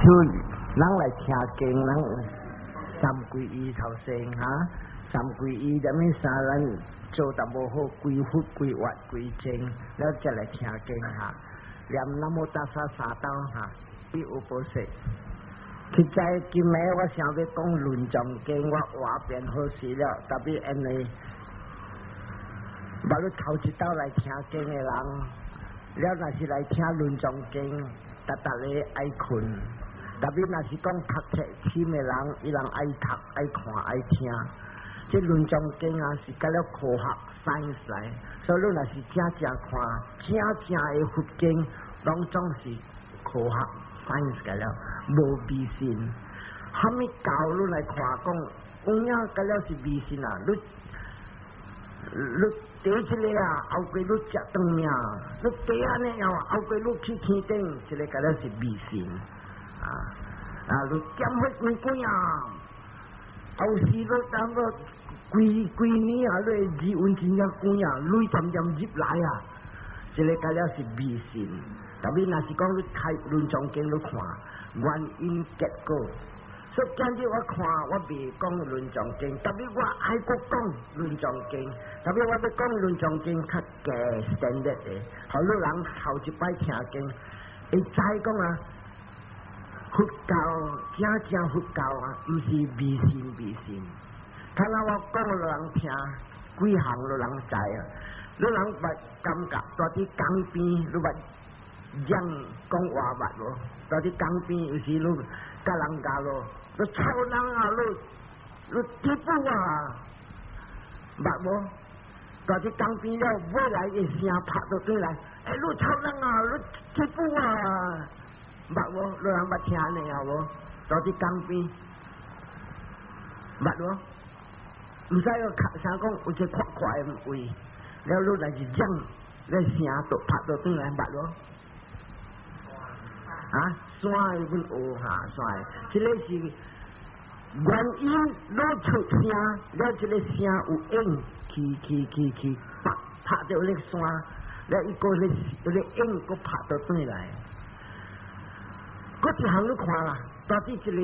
就人来听经，人三皈依头先哈，三皈依踮咩啥人做得无好，归佛归法归正，แล้วจะ来听经哈，念นะโมตัสสะสาตา哈，ที่อุปสรรคที่ใจกินแม้ว่า想要讲论จง经，我话变好事了，特别安尼，把你头一道来听经的人，了若是来听论จง经，特咧爱困。特别若是讲读册深的人，伊人爱读、爱看、爱听。这论中经啊，是甲了科学 science 来，所以你若是正看，正的佛经，拢总是科学 science 甲了，无迷信。虾米教你来看讲，有影甲了是迷信啊！你第一个啊，后过你食长命，你第安尼后后过你去天顶，这个甲了是迷信。你减血几几啊？后时你当个规年啊，你二温钱要几啊？累渐渐入来啊，这个甲了是迷信。特别若是讲你开论中经你看，原因结果。所以今日我看，我未讲论中经，特别我爱国讲论中经，特别我要讲论中经较加深的，好多人头一摆听经，会知讲啊。佛教正佛教啊，毋是迷信。看我讲了人听，几项了人知啊。你人捌感觉，在啲江边，你捌讲讲话捌无？在啲江边有时你甲人家咯，你臭人啊，你地步啊，捌无？在啲江边了，未来嘅声拍到对来，你臭人啊，你地步啊！捌无？你人捌听安尼啊无？到伫江边，捌无？毋使要啥讲有一个阔阔的位，了你来是讲，你声都拍到转来，捌无？啊，山的阮学哈山的，这个是原因攞出声，了这个声有影去拍到那个山，了伊个那个影个拍到转来。嗰一项你看啦，到底这个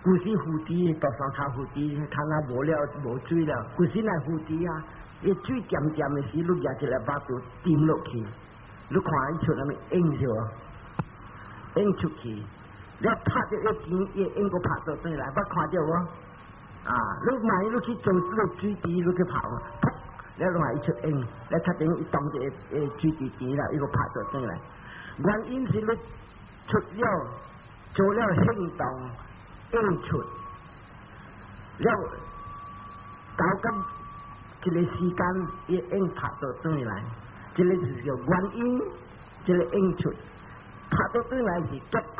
古时蝴蝶，大山卡蝴蝶，看啊无了无水了，古时来蝴蝶啊，伊水咸咸的时，你拿一个把刀掂落去，你看伊出那么影是无？影出去，你拍到一件，伊影个拍到转来，捌看到无？啊，你万一你去做落水池，你去拍，噗，了话伊出影，了确定伊当一个水池池啦，伊个拍到转来，原因是你。出了做了行动，应出了，到咁一个时间，伊应拍到转来，这个是叫原因，这个应出拍到转来是结果。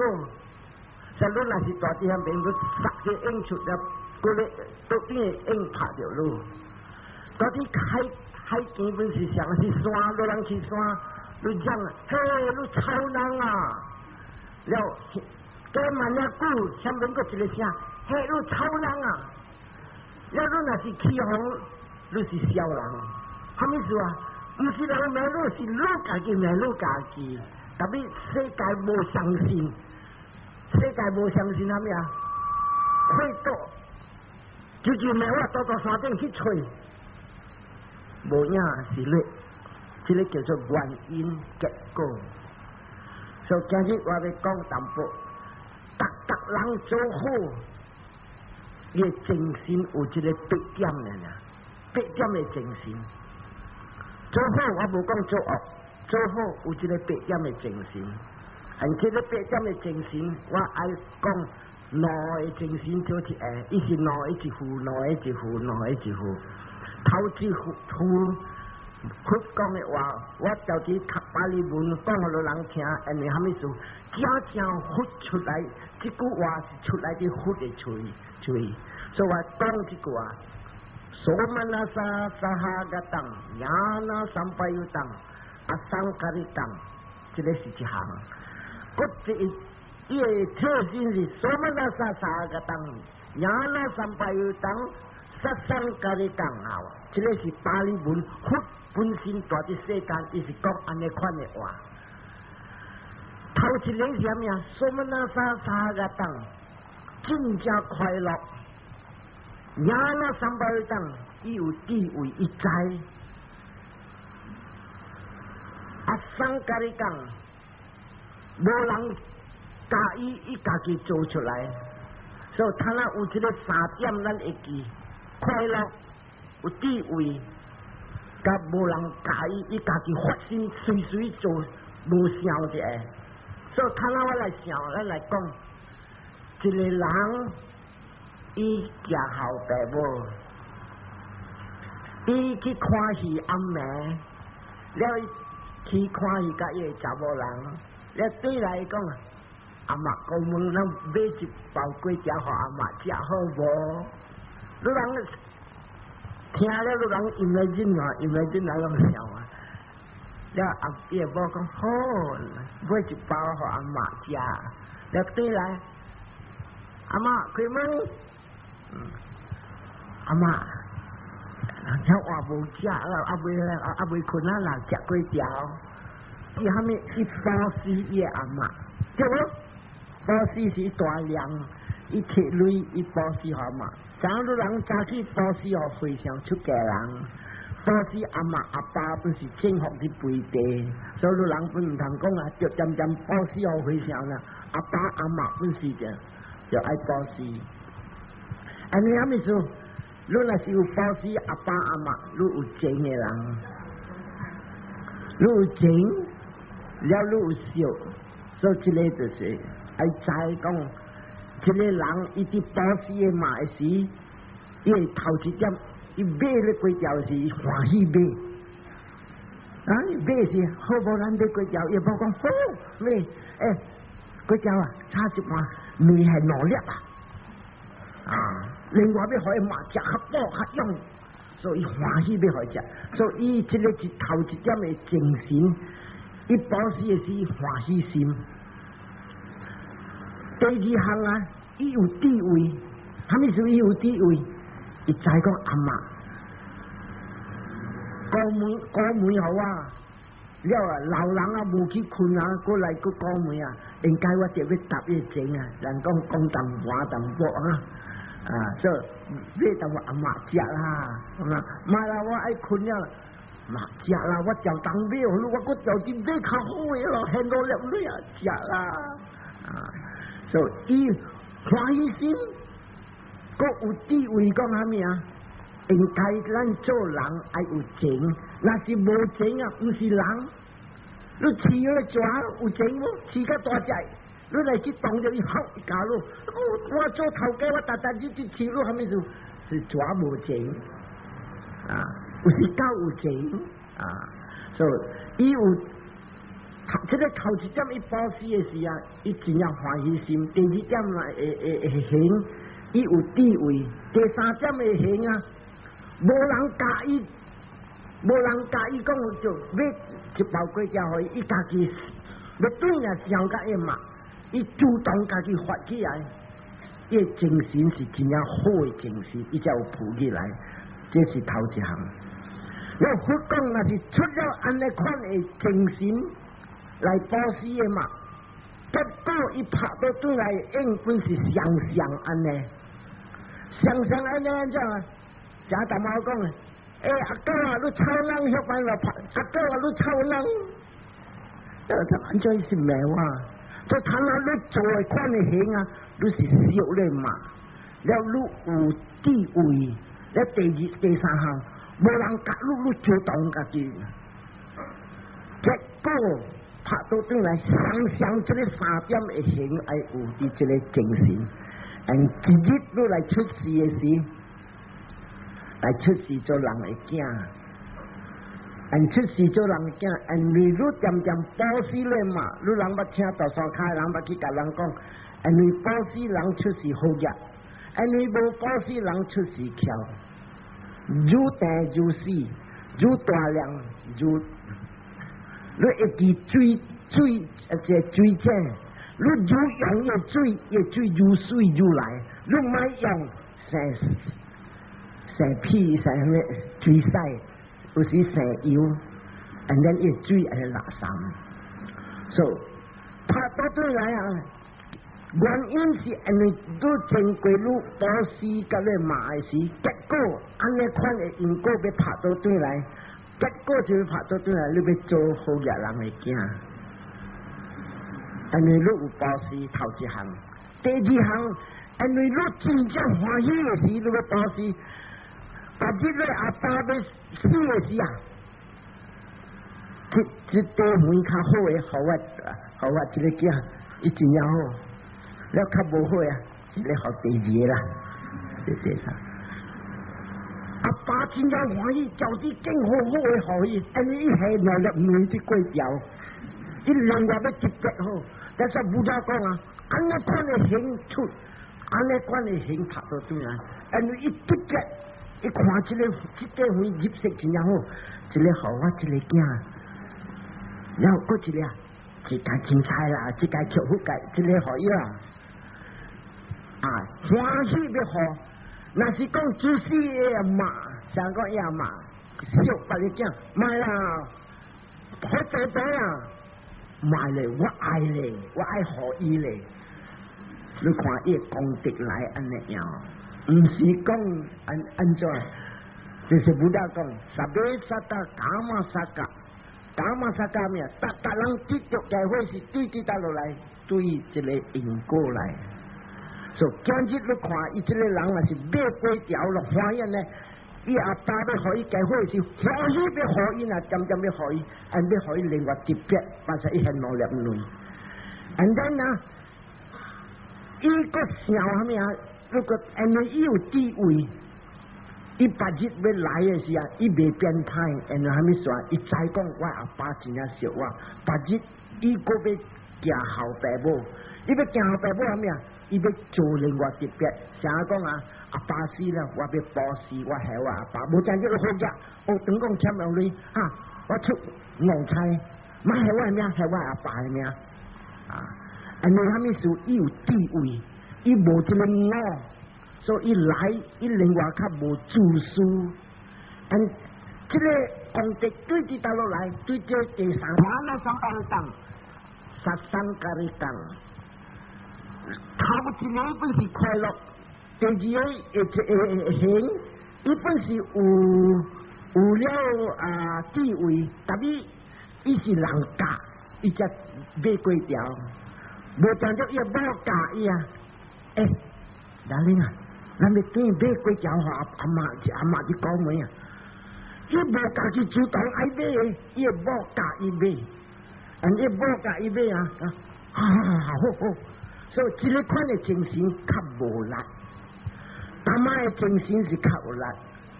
所以你若是大地上面，你杀个应出了，嗰个到边个应拍着路。到底海基本是上是山，你人去山，你讲嘿，你超人啊！了，过慢了久，前面个一个声，嘿，你超人啊！了，你若是起哄，你是小人，啥物事啊？毋是人骂你，是你家己骂你家己。特别世界无相信，世界无相信啥物啊？会多，就骂我到山顶去吹，无影是你，这个叫做原因结果。所以今日我要讲淡薄，逐人做好，伊的精神有一个8点的呢，8点的精神。做好我无讲做恶，做好有一个8点的精神。这个8点的精神，我爱讲两个精神做一下，伊是两个一副，两个一副，两个一副。头一副。佛讲的话，我就伫读巴利文讲互人听，安尼虾米事？正佛出来，这句话是出来的佛的嘴，所以我讲这句话。Somana sa sahagatang, yana sampayutang, asangkaritang， 这个是一项。嗰伊的特性是 Somana sa sahagatang, yana sampayutang, asangkaritang， 这个是巴利文佛。本身大的世间，伊是讲安尼款的话。头一年是啥物啊？什么那啥个当，真正快乐。伢那三百当，伊有地位，伊知。生家己讲，无人教伊家己做出来。所以他那有一个3点，咱会记：快乐、有地位，甲无人教伊家己发心随做，无想一个。所以他那我来想，咱来讲，一个人伊行后爸母，伊去看戏暗暝，了去看戏甲伊个查某人，了对来讲，阿嬷讲问咱买一包粿条互阿嬷食好无？你人听了，你人因来真啊，因来真来拢笑啊。了阿爸母讲好，买一包互阿嬷食。了对来，阿嬷开门，阿嬷，遐话无食啦，阿未困啊啦，食粿条。伊哈物伊保死伊阿嬷，对无？保死是大量，伊摕钱伊保死互阿嬷。昨你人早起保死互非常出家人。保死阿嬷阿爸本是幸福去陪地，所以你人本唔通讲啊，就渐渐保死互非常啦。阿爸阿嬷本是就爱保死。安尼啥物事？你若是有保死阿爸阿嬷，你有情的人，你有情，了你有孝，所以这个就是爱知讲，这个人伊伫保死的嘛时，伊会头一点。伊买咧粿条是欢喜买，伊买是好无咱买粿条，伊无讲好买，粿条啊，差一半面系努力啊，另外要互伊嘛食较饱较用，所以欢喜要互伊食，所以伊这个是头一点的精神，伊保持的是欢喜心。第二项啊，伊有地位，啥物事伊有地位？伊知讲阿嬷，高门好啊，了啊老人啊无去困啊，过来个高门啊，应该我特别答应情啊，人讲讲淡薄淡薄啊，所以买淡薄阿嬷食啦，买啦我爱困了，嘛食啦，我照当买，我个条件买较好个咯，很努力你啊食啦，所以伊欢喜心。个有地位讲啥物啊？应该咱做人爱有情，若是无情啊，毋是人。你饲迄蛇有情无？饲较大只，你来去动着伊吼伊咬你。我做头家，我逐日去饲你，啥物事？是蛇无情有时狗有情所以伊有这个头一点伊保持的时啊，伊真正欢喜心。第二点嘛会行。伊有地位，第三点会行啊！无人教伊，无人教伊讲就买一包粿条互伊，伊家己要对啊想甲伊嘛，伊主动家己发起来，伊精神是真正好的精神，伊才有浮起来，这是头一项。我佛讲若是出了安尼款的精神来保持的嘛，结果伊拍到对来应本是常安尼。常安尼安怎啊？正大猫讲啊，阿哥啊，你臭人遐班落拍，阿哥啊，你臭人，安怎是咩话？所以他那你做的款的行啊，你是少咧嘛，了你有地位，了第三项，无人教你主动家己，结果拍到转来，常这个3点的行，爱有伫这个精神。一日你来出世的时，来出世做人的囝，出世做人的囝，你渐渐保持咧嘛，你人捌听大山骹人捌去甲人讲，你保持人出世好业，你无保持人出世巧，愈大愈死，愈大量愈，你会记水井。你越用越水越水越来，你莫用生屁生咩水洗，有时生油，and then 越水会垃圾。所以拍到对来啊，原因是因为都经过路波斯甲咧马的时，结果安尼款的因果要拍到对来，结果就要拍到对来，你要做好业人的囝。因为你有波斯头一项，第二项，因为你真正欢喜的时，你要波斯，把这个阿爸要死的时啊，这地门较好的，好我这个囝，伊真正好，了较无好啊，这个好第二啦，对啥？阿爸真正欢喜，叫你更好的好伊，因为伊系努力唔去过条，伊另外要特别好。但是不要讲啊，安尼款的行出，安尼款的行拍到对来，因为伊特别，伊看这个会入色真正好，这个好我这个囝，然后过一个，这个青菜啦，这个巧夫改，这个好伊啦，啊，欢喜要好，那是讲主死的嘛，想讲也嘛，小白的囝，买啦，好多多啊。买咧，我爱咧，我爱好伊咧。你看伊功德来安尼样，唔是讲安怎，就是不大讲，萨贝萨达伽玛萨嘎，伽玛萨嘎咩？达人得着机会是对对打落来，对一个因果来。所以今日你看，伊这个人也是买过条咯，欢喜呢。伊阿爸要互伊解伙是欢喜要互伊呐，渐渐要互伊，要互伊另外特别，但是伊很努力累。and then 呐，伊个想啥物啊？如果因为伊有地位，伊把日要来的时啊，伊袂变歹，然后啥物说，伊知讲我阿爸真正惜我，把日伊个要行后爸母，伊要行后爸母啥物啊？伊要做另外特别，啥讲啊？阿爸死了，我要保死，我系我阿爸，无真正好食。我等讲签落去啊，我出硬菜，买系我命，系我阿爸的命啊。因为他们属伊有地位，伊无这么恶，所以伊来，伊另外较无自私。嗯，这个功德对治到落来，对这第三那上班当，杀生咖喱当，头一个本是快乐。第二个行，伊本是有了啊地位，但是伊是人家，伊才买过条，无当作伊无教伊啊。大玲啊，咱要对买过条互阿妈去讲门啊，伊无家己主动爱买的，伊无教伊买，伊无教伊买啊，好，所以这个款的精神较无力。阿妈的精神是较有力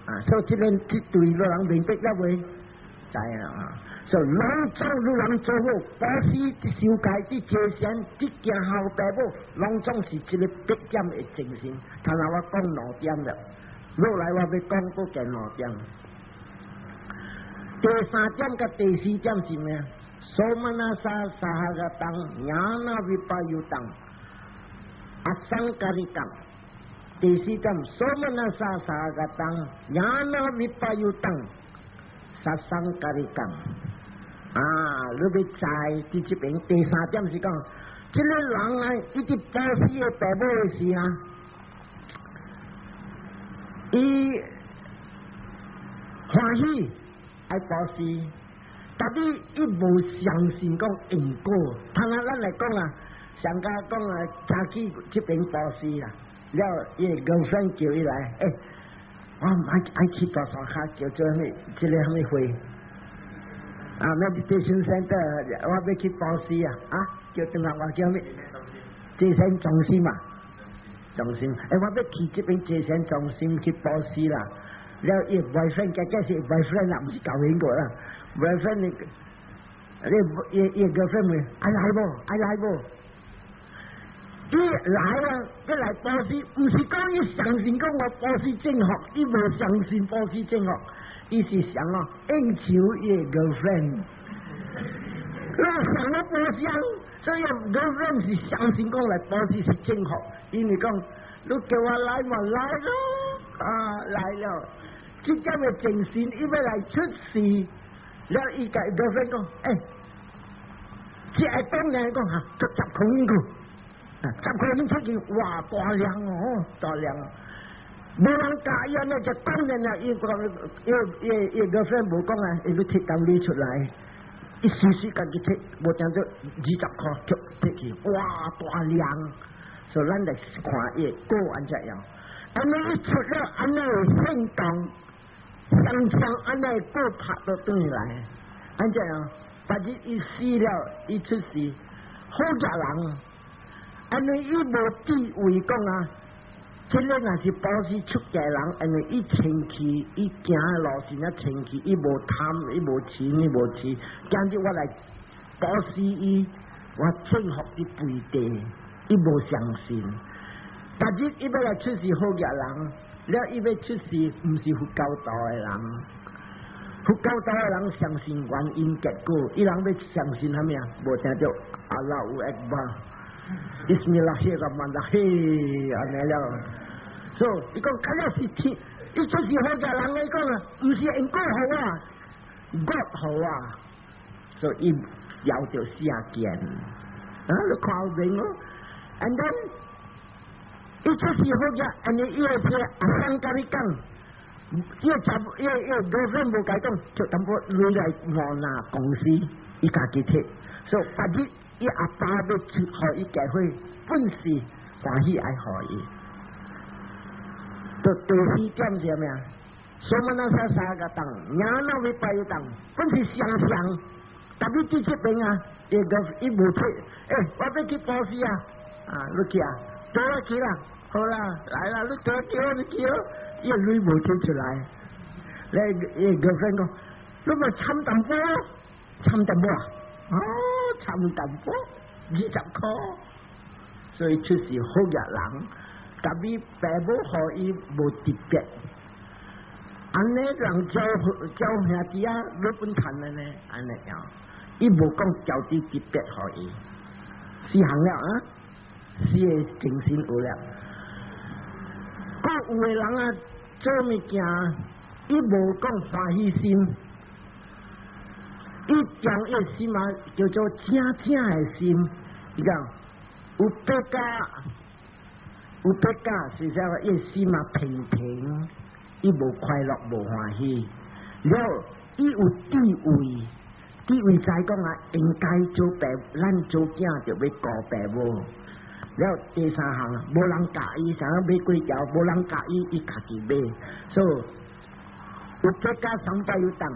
啊，所以这边这对老人明白了未？知啊，所以拢总老人做好，保持修改的节贤，的行后爸母，拢总是一个必点的精神。他若我讲2点了，落来我要讲多件2点。第3点甲第4点是咩？索曼那沙沙哈个当，亚那维巴尤当，阿桑咖喱当。第4点，索曼那沙沙个当，亚那维巴尤当，杀生咖喱当。啊，你要知伫这边第3点是讲，这个人啊，伊伫保死的爸母的时啊，伊欢喜爱保死，但是伊无相信讲因果。通常咱来讲啊，上家讲啊，家去这边保死啦，了伊girlfriend叫伊来，我爱去大山下叫做咩？这个咩会？啊 ，meditation center， 我要去保死啊！叫电话我叫咩？精神中心嘛，中心。我要去这边精神中心去保死啦。了，伊 boyfriend 是 boyfriend 啦，唔是交往过啦。boyfriend 伊 girlfriend 咪爱来不？伊来啊！一来保死，唔是讲伊相信讲我保死正确，伊无相信保死正确。伊是想应酬伊 girlfriend， 想不想，所以 girlfriend 是相信讲来保持是正确，因为讲你叫我来嘛来咯，来了，这点的精神，伊要来出事，了伊甲 girlfriend 讲，这会当然讲哈，就10块银去，10块银出去，哇，大量哦，大量。无人教伊安尼就当然啦，伊个friend 无讲啊，伊要摕工利出来，伊时时家己摕，无定做20块摕去，哇，大量，所以咱来看伊个安怎样，安尼一出了，安尼行动，常安尼个拍到转来，安怎样？但是伊死了，伊出事，好家人，安尼伊无地位讲啊。这个若是保持出家人，因为伊前期伊行路线啊，前期伊无贪，伊无钱，伊无钱，今日我来保持伊，我征服啲背地，伊无相信。但是伊要来出事好家人，了伊要出事，唔是佛教徒的人，佛教徒的人相信原因结果，伊人要相信啥物啊？无听到阿拉有埃巴。Bismillahirrahmanirrahim 安尼了，所以伊讲，假若是天，伊出是好家人来讲啊，毋是因果好啊，God好啊，所以伊要着下见，你看有明哦。And then 伊出是好家，安尼伊会说阿生甲你讲，伊girlfriend无甲讲，就淡薄落来我拿公司，伊家己摕，所以把日。伊阿爸要出，互伊教会，本是欢喜爱互伊。到第4点是咩啊？所以那三个当，伢那位拜当，本是相，但你第7边啊，伊无出，我要去保释啊，你去啊，对我去啦，好啦，来啦，你叫，伊女无出出来，伊个 girlfriend 讲，你咪参淡薄啊。哦，差唔淡薄20块，所以出是好日人，但是爸母互伊无特别，安尼人教兄弟啊，日本谈的呢，安尼样，伊无讲教弟特别互伊，是行了啊，是精神有了，有的人啊做物件，伊无讲欢喜心。伊将伊心嘛叫做正的心，伊讲有别家，是啥个？伊心嘛平，伊无快乐无欢喜，了伊有地位在讲啊，应该做爸，咱做囝就要顾爸母。了第3项，无人教伊，想要买粿条，无人教伊家己买，所以。有别家3百有当，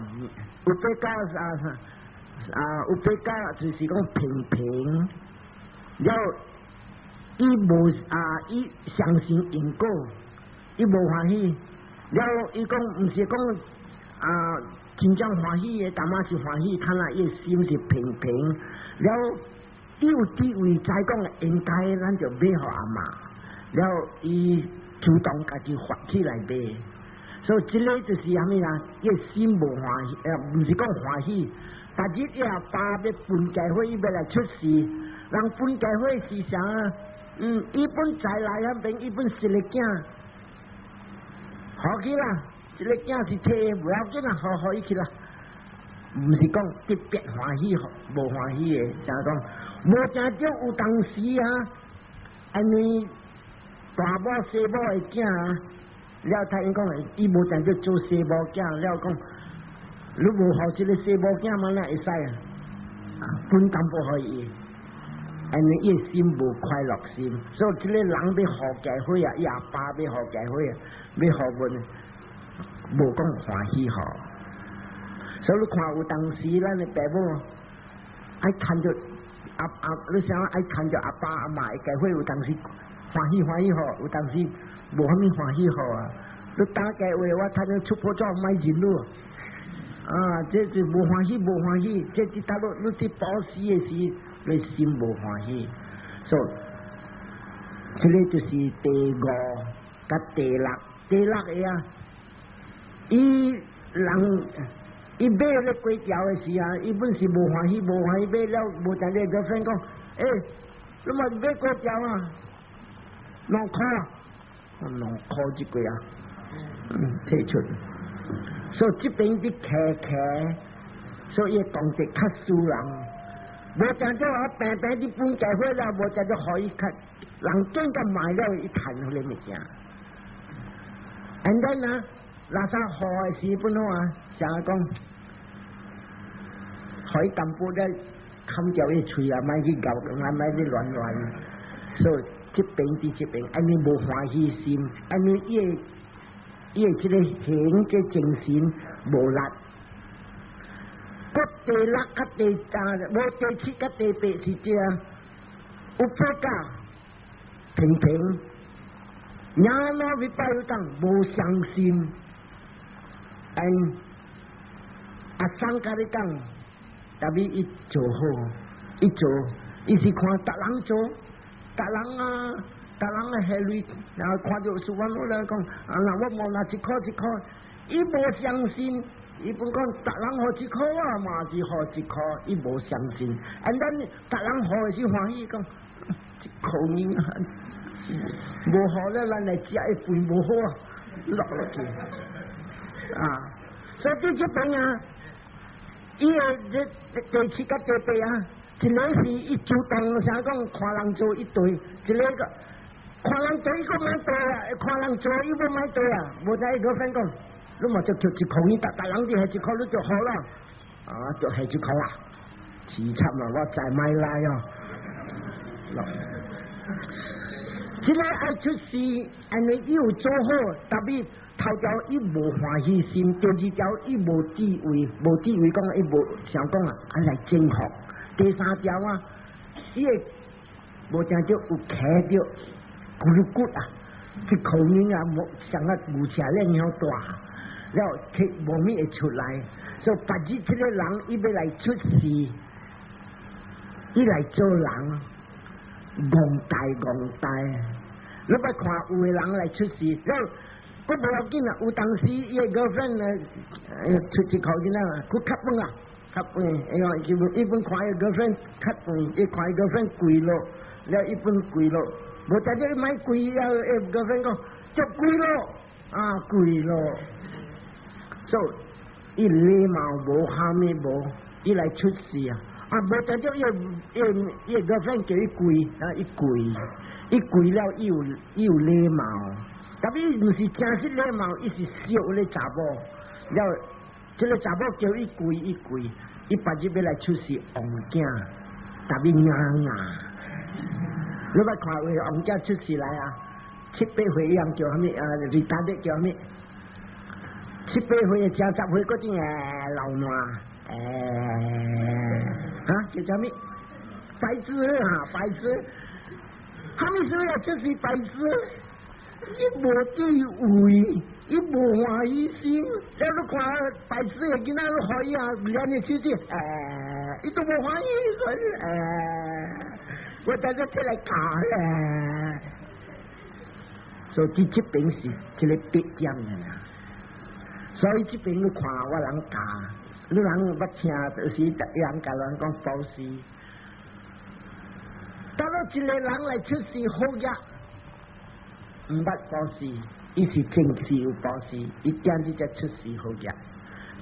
有别家有别家就是讲平，了伊无伊相信因果，伊无欢喜，了伊讲毋是讲真正欢喜的，淡仔是欢喜，看来伊心是平，了伊有地位在讲应该咱就买互阿嬷，了伊主动家己发起来买。所以这个就是啥物啊？伊心无欢喜，毋是讲欢喜，但是伊阿爸要分家伙，伊要来出事，人分家伙是啥？伊本再来那边，伊本是个囝，好去啦，这个囝是摕不要紧啦，好伊去啦，毋是讲特别欢喜，无欢喜的，啥讲？无正少有当时啊，安尼大母小母的囝啊。了，他因讲伊无正叫做小某囝，了讲你无好这个小某囝嘛，那会使分淡薄互伊，安尼伊心无快乐心，所以这个人要好家伙啊，伊阿爸要好家伙啊，要好阮，无讲欢喜好。所以你看有当时咱的爸母爱看着你想爱看着阿爸阿妈的家伙，有当时欢喜好，有当时。无啥物欢喜好啊！你打家话，我睇到出破咗买钱咯。这就无欢喜，这只打落你啲保死嘅事，你心无欢喜。所以，这个就是第5甲第6个啊。伊买咧粿条嘅时啊，伊本是无欢喜，买了无在咧个 friend 讲，你咪买粿条啊，2块。2块一个啊，退出，所以这边啲客，所以讲得较输人，无正就我平平啲搬计回来，无正就可以看人更加买了一坛嗰啲物件。And then 啊，垃圾好嘅時本好啊，成日講可以咁波咧，冚掉啲喙啊，買啲舊嘅，買啲亂亂，所以疾病啲疾病，安尼無歡喜心，安尼伊即個顯嘅精神無力。個第六甲第無第七甲第八是這樣，有國家平平，也攞去拜講無相信，阿生家己講，特別伊做好，伊做，伊是看逐人做，逐人啊下銳，然後看到蘇灣佬來講，啊我無拿一箍一箍，伊無相信。伊本講逐人好一箍啊，嘛是好一箍，伊無相信。咱逐人好是歡喜講，一箍銀啊，無好咧，咱來食一份無好啊，落去啊。所以啲疾病啊，伊個第七甲第八啊，一個是伊主動想講看人做一對，一個個看人做伊個買對啊，看人做伊個買對啊，無在個分講。你嘛就一箍銀，逐人啲係一箍你就好啦，啊，就係一箍啦，凄慘啊！我再買來哦。即個愛出事，安尼伊有做好，特別頭條伊無歡喜心，第二條伊無智慧，無智慧講伊無想講啊，安來征服。第三條啊，伊個無正就有開着骨碌骨啊，一箍銀啊，無像個牛車咧樣大。然後佢無咩會出來，所以白日這個人伊要來出事，伊來做人，戇大。你捌看有個人來出事，然後佢無要緊啊，有當時伊個 girlfriend 出一箍錢啊，佢吸飯啊，吸飯，伊本看伊個 girlfriend 吸飯，伊看伊 girlfriend 跪落，然後伊本跪落，無在這買跪啊，伊 girlfriend 講就跪落，啊跪落。所以伊禮貌無下面無，伊來出事啊！啊，無在咗伊個 friend 叫伊跪，啊，伊跪了，伊有禮貌，但伊唔是正式禮貌，伊是笑咧查某，然後這個查某叫伊跪，伊白日要來出事，王囝，特別硬。你捌看為王囝出事來啊？7、8歲樣叫啥物啊？retarded叫啥物？7、8歲嘅10歲嗰啲老卵，叫啥物？白痴啊，白痴！啥物事要出事白痴？伊無地位，伊無歡喜心，要你看白痴嘅囡仔，你可以啊，兩年出去，伊都無歡喜，所以我在這出來搞咧，所以這邊是一個必將嘅啦。所以這邊你看我人教，你人捌聽就是人教人講保時，到了一個人來出事好嘢，唔捌保時，伊是正事有保時，伊點子才出事好嘢，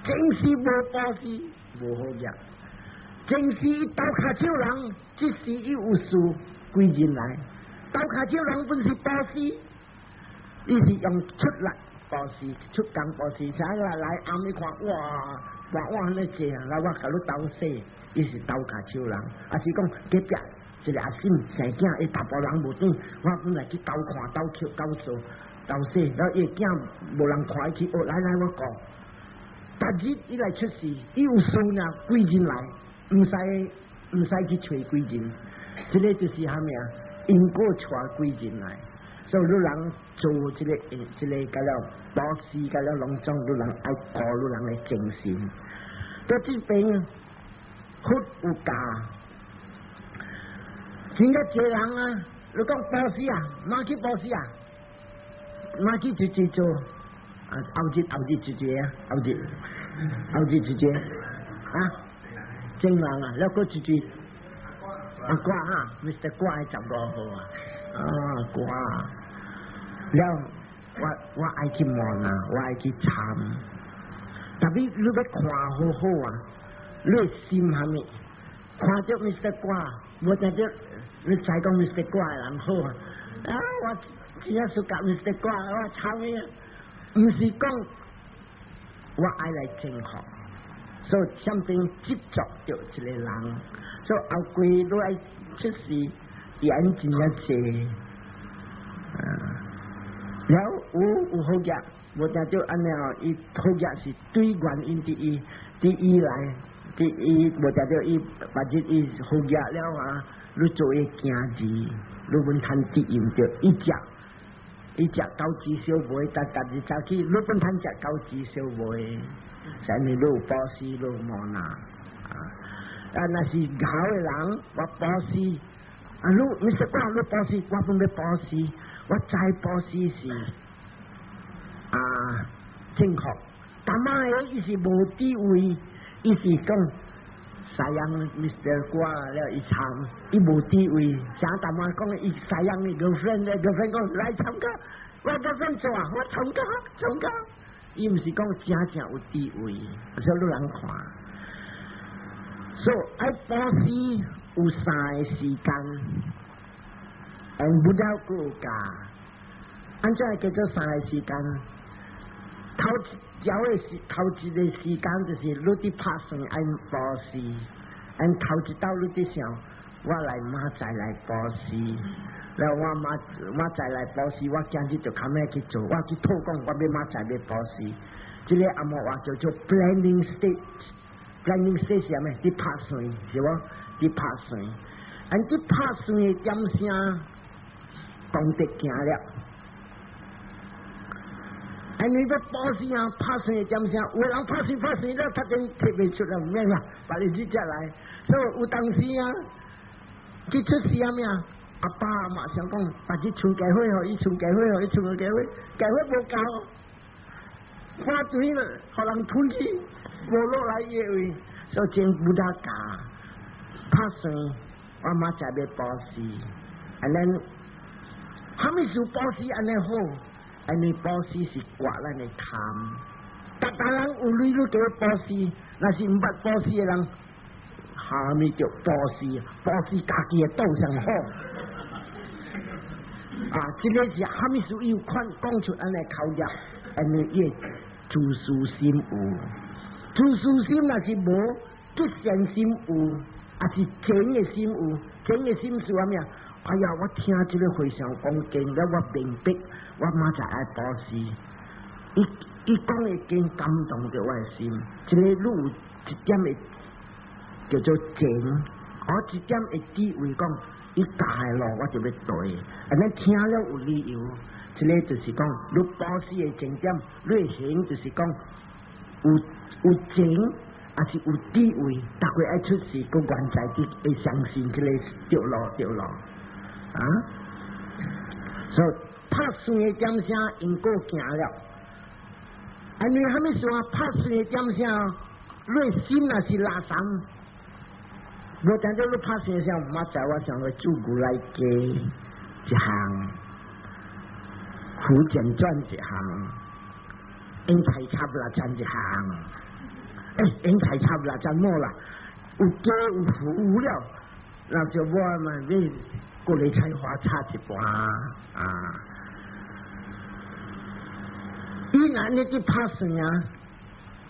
正事無保時無好嘢，正事伊刀下手人，即時伊有事歸人來，刀下手人本是保時，伊是用出力。保時出工保時，啥個來暗你看，哇那這樣，來我甲你鬥死，伊是鬥卡手人，啊是講隔壁一個阿嬸生囝，伊大部人無轉，我本來去鬥看鬥扣鬥數鬥死，然後伊囝無人看伊去，來我講，白日伊來出事，伊有事呢，歸人來，唔使去找歸人，這個就是啥物啊？因果帶歸人來。所以你人做這個個了保時個了隆重，你人愛顧你人嘅精神。到這邊佛有教，真個濟人啊！你講保時啊，哪去保時啊？哪去就做啊？後日就做啊！後日就做啊！正人啊，แล้วก็就啊瓜啊 ，Mr. 瓜係15號啊，瓜。了，我愛去望啊，我愛去參，特別你要看好啊，你心下面看到 Mr. 瓜，我听到你再讲 Mr. 瓜的人好啊！啊，我只要是讲 Mr. 瓜，我操你！唔是讲我爱来正确，所以相当执着着一个人，所以后规都爱出事严谨一些。然后有好嘢，我听到安尼哦，伊好嘢是对原因第一来。第一，我听到伊把这伊好嘢了啊，你做一件事，你本摊第一就一只高级小妹，但家己走去，你本摊只高级小妹，使你路保持路无拿啊！那是好的人，我保持啊，你说我你保持，我本要保持，我再保持是啊正确，但係伊是无地位。伊是讲，西洋 Mr. 瓜了一场，伊无地位。像大妈讲，伊西洋的 girlfriend 讲来参加，我 girlfriend 做啊，我参加。伊毋是讲真有地位，所以你人看。所以爱保持有三个时间，不了顾家。安怎叫做三个时间？头一个时间就是你伫拍算按保持，头一道你伫想，我来妈再来保持，然后我再来保持，我今日就看咩去做，我去讨讲我要妈再来保持，这个阿莫话叫做 planning stage 是啥物？伫拍算是无？伫拍算，伫拍算的点声，功德行了。你要保持啊，拍算的点声，有人拍算了，他真摕袂出来，唔免啦，把你直接来。所以有当时啊，去出事啊咩啊，阿爸阿妈想讲，把去村家伙吼，伊村家伙无够，花钱了，互人吞去，无落来野位，所以真不大假。拍算，我妈才要保持，哈密事保持安尼好。安尼保持是刮咱的贪，大人有理都叫保持，那是毋捌保持的人，下面叫保持家己的道上好。啊，这个是下面属于款讲出安尼口业，安尼也自私心有，自私心那是无，极善心有，也是真的心有，真的心是啥物啊？哎呀，我听这个非常讲经了，我明白，我马才爱保持。伊讲的经感动着我的心，这个路一点的叫做情，一点的智慧讲，伊教的路我就要对，咱听了有理由，这个就是讲，你保持的重点，类型就是讲有情，也是有智慧，大家爱出事，个原在地会相信这个对路。啊，所以拍算的点声，因果行了。你还没说拍算的点声，你心那是垃圾。我听到你拍算的声，我在我想个主古来加一项，福建传一项，英才差不多占一项。英才差不多占冇啦，有加有福了，那就我嘛你。过来采花插一半啊！伊那你去拍算啊，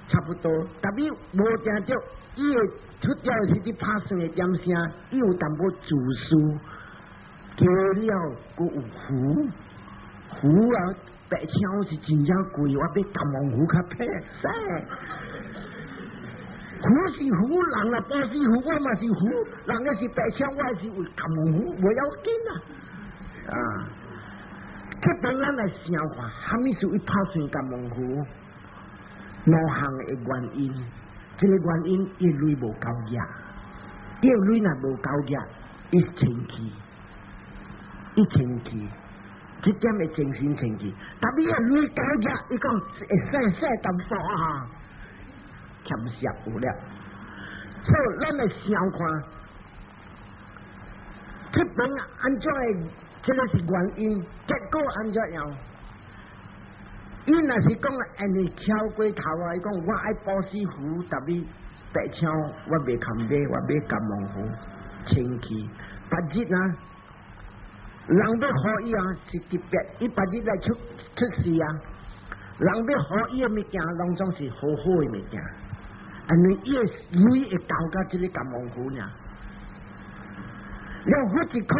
差不多。特别无听到伊的出调是伫拍算的点声，伊有淡薄自私，加了佫有湖啊，白枪是真正贵，我比金毛湖较便宜。湖是湖，人啊，保持湖，我嘛是湖，人家是白枪，我是有金毛湖，不要紧啊！这当咱来想看，虾米属于拍算金毛湖？两项的原因，这个原因伊类无够热，伊类若无够热，伊清气，这点的精神清气，特别类够热，伊讲会晒淡薄啊。欠削有了，所以咱来想看，这边安怎的，这个是原因，结果安怎样？伊若是讲安尼翘过头啊，伊讲我爱保持湖，特别白枪我袂堪买，我买甘蒙湖清气。白日啊，人要好伊啊是特别，伊白日来出事啊。人要好伊的物件，拢总是好好的物件。因为伊的水会交到这个甘蒙湖呢。了付一块，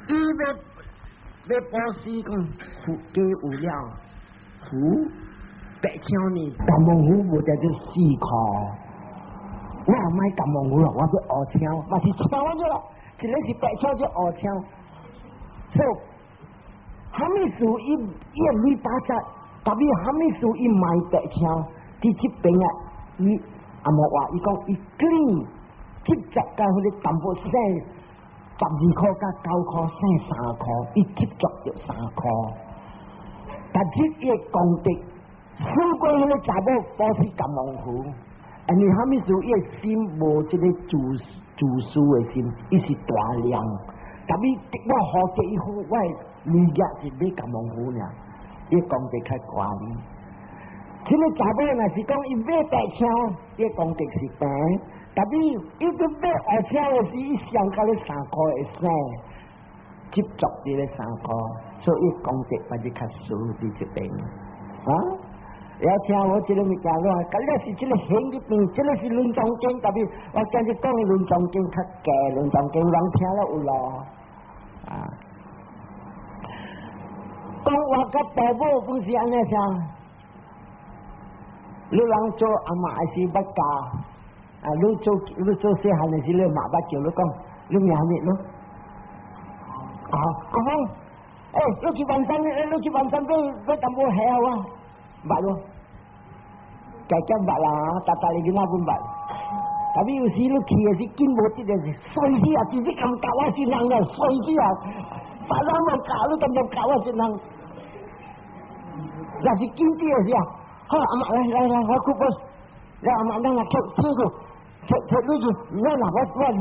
伊要保湿讲湖加有了湖白枪呢，甘蒙湖无得就4块。我也买甘蒙湖了，我要乌枪，嘛是枪我了，一个是白枪，就乌枪。所以，哈密树伊的绿巴扎，特别哈密树伊买白枪，伫这边啊，伊阿莫话伊讲伊clean，接触到迄个淡薄省12块甲9块，省3块，伊接触着3块。但这伊功德，输过迄个查某保持甘蒙湖。因为哈密树伊的心无这个自私的心，伊是大量。特别我好这伊好，我利益是买甘蒙湖呢，伊功德较高呢。这个查某若是讲伊买白枪，伊功德是平。特别伊去买黑枪的时，伊上到咧3块会省，接触伫咧3块，所以伊功德还是较输伫这边啊。了听我这个物件咯，咁咧是这个现入边，这个是论中经，特别我今日讲论中经较假，论中经人听了有咯啊。讲我甲爸母本是安尼啥？你人做阿妈还是捌教啊？你做细汉的时，你妈捌叫你讲，你名咩咯？啊，讲，你去万山，你去万山要淡薄下啊？捌咯，家家捌啦，大你囡仔本捌。特别有时你去的是紧无得的是，衰死啊！直接咁教我一人了，衰死啊！别人冇教你，咁就教我一人。若是紧啲的是啊，好阿妈来，我去不，来阿妈咱来跳个，跳你去，咱我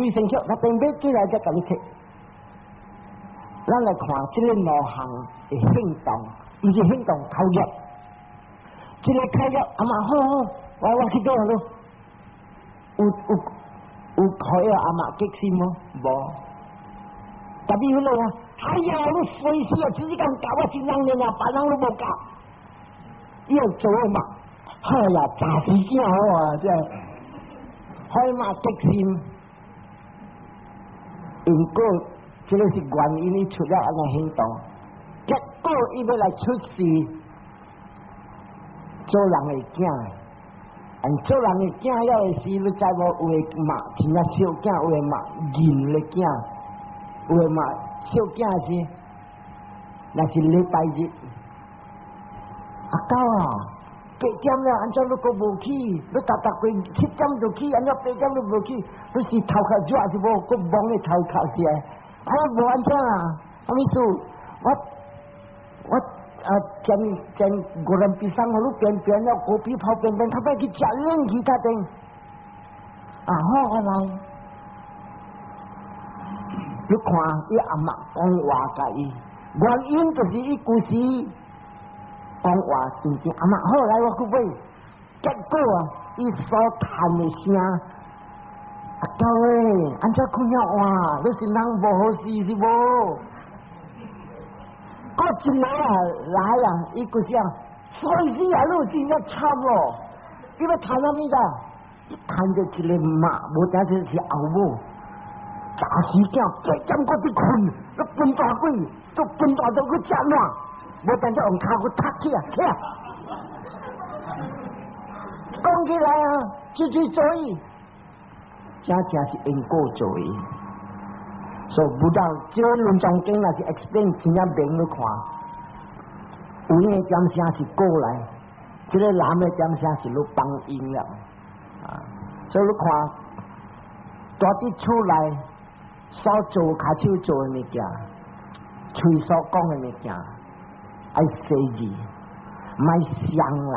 女生跳，我平平进来再甲你跳。咱来看这个路行的行动，唔是行动投入。这个开了，阿妈好，我去倒咯。有可以阿妈激心吗？无。特别有人啊，哎呀，你衰死啊！自己咁教我一人呢，别人都无教。要做嘛？哎呀，诈死真好啊！真系，海马激心。如果这个是原因，你出了安尼行动，结果伊要来出事。做人的囝，做人的囝了的时，你知无？有的嘛，像啊小囝，有的嘛认的囝，有的嘛小囝是，那是礼拜日。阿狗啊，8点了，安怎你阁无去？你达过7点就去，安怎8点你无去？你是头壳热是无？阁忙咧头壳是啊？啊，无安怎啊？阿秘书，我。前个人比上我路边了，隔壁跑边，他快去吃冷气他等。啊，好啊来，你看伊阿妈讲话甲伊，原因就是伊故事讲话真正阿妈好来我去买，结果啊，伊所叹的声，阿狗诶，安怎困了哇？你是人无好事是无？我进来啊，来啊！伊个啥？所以啊，你真要惨咯！伊要谈啥物噶？谈着一个妈，无单是后母，早时间8点我去困，你笨大鬼，都笨大到去吃烂，无单只用脚去踢起啊，起啊！讲起来啊，这做伊，真是因果做伊。所以不到这个论中经那是 explain 真正明你看，有呢点声是过来，这个男的点声是你帮因了啊。所以你看，大啲出来所做卡手做的物件，嘴所讲的物件，爱细字，卖伤人，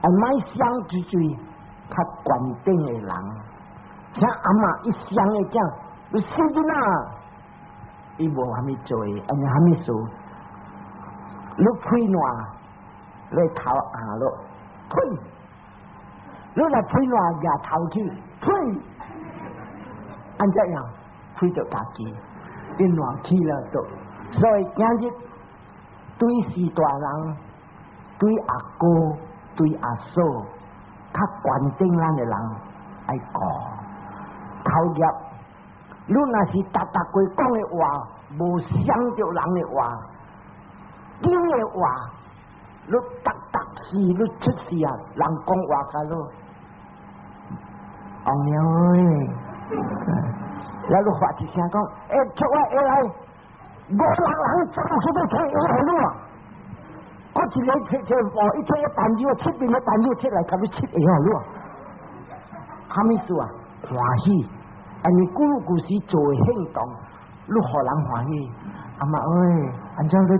卖伤之最较关定的人，像阿妈一伤的讲。你死的啦！伊无虾米做，安尼虾米事？你开烂，你头下落，呸！你若吹烂牙头去，呸！安怎样？吹着家己，变乱起了都。所以今日对时大人、对阿哥、对阿嫂，较关心咱的人，爱讲头业。你若是达达规讲的话，无伤着人的话，讲的话，你达达是你出事啊，人讲话甲你，王娘诶，然后发一声讲，出我下来，5人走去要吹下来了。我一个吹哦，一吹一弹酒，7边的弹酒出来，甲你7下了。啥物事啊？欢喜。安尼古时做的行动，你互人欢喜。阿妈哎，安怎你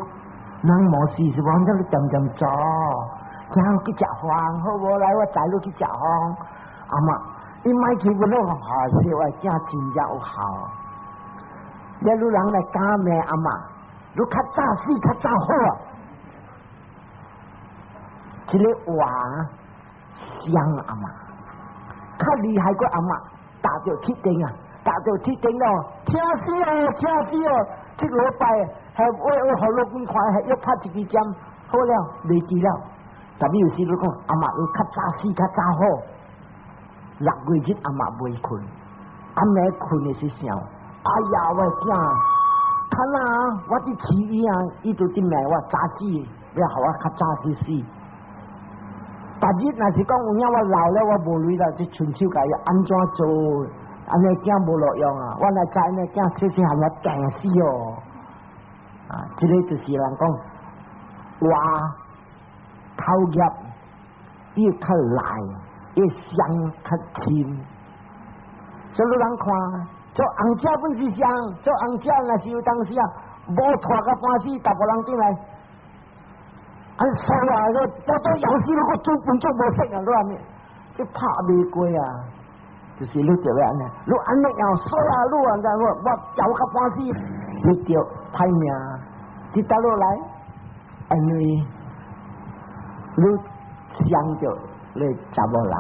人无事是无？安怎你点点做？今日去食饭，好无？来，我载你去食饭。阿妈，你莫去问我好笑，我囝真正有效。你人来讲咩？阿妈，你较早死，较早好啊！这个话伤阿妈，较厉害过阿妈。打到铁钉啊！打到铁钉咯，请死哦，请死哦！这个礼拜还我好老公看，还要拍一支针，好了，袂记了。但你有时你讲阿妈要较早死，较早好。6月日阿妈袂困，阿妹困的是啥？哎呀，我囝，看啊，我伫饲伊啊，伊就伫骂我早死，要互我较早去死。白日若是讲有影我老了，我无累了，就伸手甲伊安怎做？安尼囝无路用啊！我若知安尼囝细细汉我惊死哦！啊，这个就是人讲话头业越较来，越伤较深。所以人看做红姐本是伤，做红姐若是有当时啊，无拖到半死，大部人进来。安说啊，我都有时我做工作无识啊，你话咩？你拍袂过啊，就是你就安尼，你安尼样说啊，你啊，我走到半死，你着歹命，你倒落来，因为你伤着你查某人。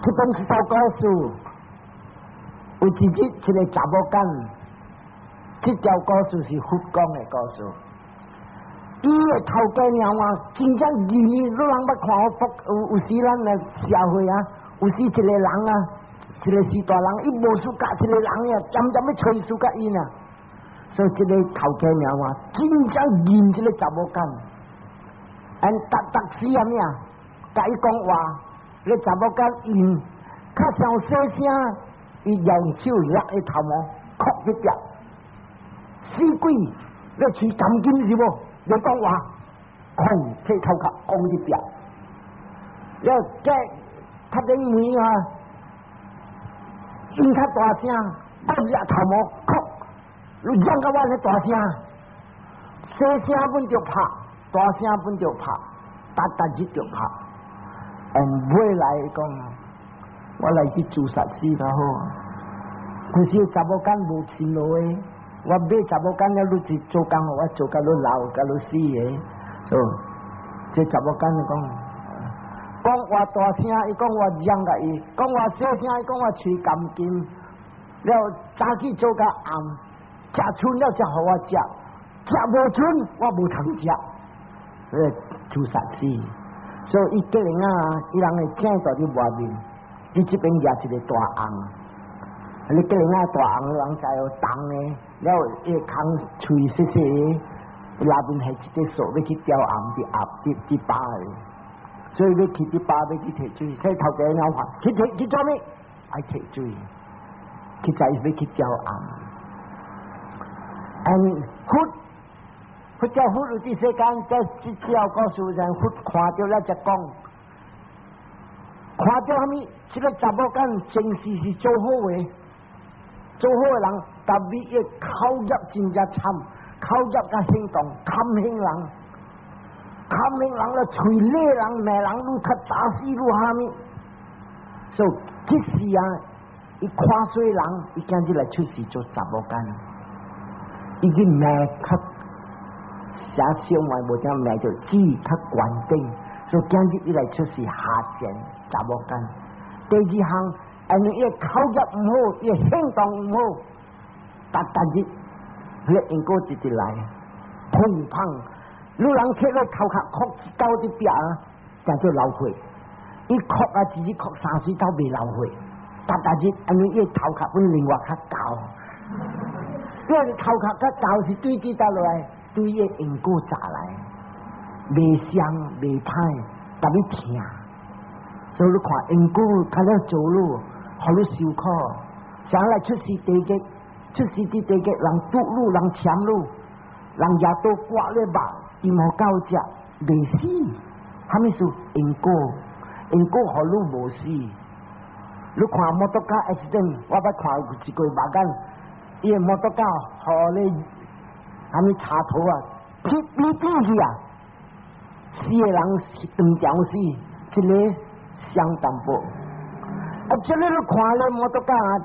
这本是首故事，有一日一个查某囝，这条故事是佛讲的故事。伊个头家娘啊，真正义你人捌看有时咱个社会啊，有时一个人啊，一个时大人，伊无输甲一个人啊，渐渐要吹输甲伊呐。所以这个头家娘啊，真正义这个查某囝，按达时啊咩，甲伊讲话，个查某囝因较上细声，伊用手勒伊头毛，哭一条，死鬼，你吹钢筋是无？你讲话，哐，这头壳讲一条，要这他的门啊，因较大声，按只头毛，哭，你讲到我咧大声，小声本就拍，大声本就拍，达日就拍，尾来讲，我来去自杀死较好，可是查某囝无信落诶。我买查某囝了，你做工我做甲你老，甲你死个，这查某囝讲话大声，伊讲我嚷甲伊，讲话小声，伊讲我吹钢筋，了早起做甲暗，食剩了才互我食，食无剩我无通食，自杀死。所以伊个人啊，伊人会听到伫外面，伊这边举一个大红。你个人啊，大红人才有重呢，了伊空喙细细，内面系一只手要去雕红伫压伫巴的，所以要去伫巴要去摕水，所以头家鸟话去做咩？爱摕水，去在要去雕红。佛教佛有啲世间，在这条告诉人，佛看到了才讲，看到虾米？这个查某囝真是做好诶。做好的人，特别伊口业真正惨，口业甲行动堪兴人，堪兴人了，吹咧人、骂人，愈较早死愈虾米？所以即时啊，伊看衰人，伊今日来出事做查某囝，伊去骂较写小话无听骂着字较关定，所以今日伊来出事下贱查某干。第二项，因为伊口业唔好，伊行动唔好，逐日迄因果直直来，砰砰，女人摕落头壳哭一刀伫壁啊，叫做流血。伊哭啊，一日哭3、4刀未流血，逐日因为伊头壳本另外较高，伊头壳较高是对滴倒落来，对伊因果砸来，未香未歹，特别疼。所以你看因果开了走路，互你受苦，将来出事地劫，出事伫地劫，人堵路，人抢路，人夜到刮咧肉，伊无够食，未死。啥物事因果？因果互你无死。你看摩托车 accident， 我捌看一个目眼，伊个摩托车互你啥物插头啊，劈去啊，死个人断条死，一个伤淡薄。啊，这个你看咧摩托车啊，